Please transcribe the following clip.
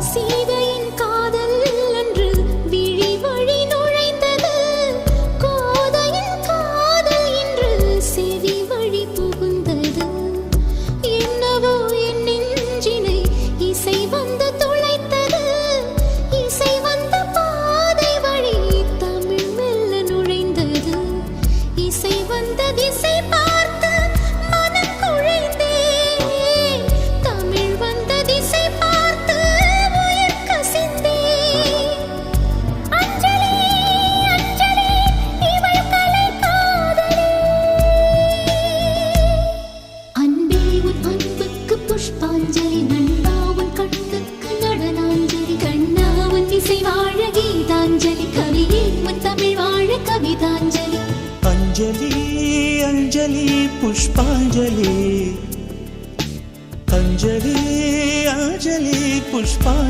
சீதையின் காதல் அன்று விழி வழி நுழைந்தது. கோதையின் காதல் இன்று செவி வழி புகுந்தது. என்னவோ என் நெஞ்சினை இசை வந்து துளைத்தது. இசை வந்த பாதை வழி தமிழ் மெல்ல நுழைந்தது. இசை வந்த திசை பார்த்து மனம் குழைந்தேன். தமிழ் வந்த திசை பார்த்து உயிர் கசிந்தேன். அஞ்சலி அஞ்சலி இவள் கலை காதலி. அன்பே உன் அன்புக்கு புஷ்பாஞ்சலி. நண்பா உன் கண்ணுக்கு நடனாஞ்சலி. கண்ணா உன் இசை வாழ கீதாஞ்சலி. கவியே உன் தமிழ் வாழ கவிதாஞ்சலி. अंजलि अंजलि पुष्पांजलि. अंजलि अंजलि पुष्पांजलि.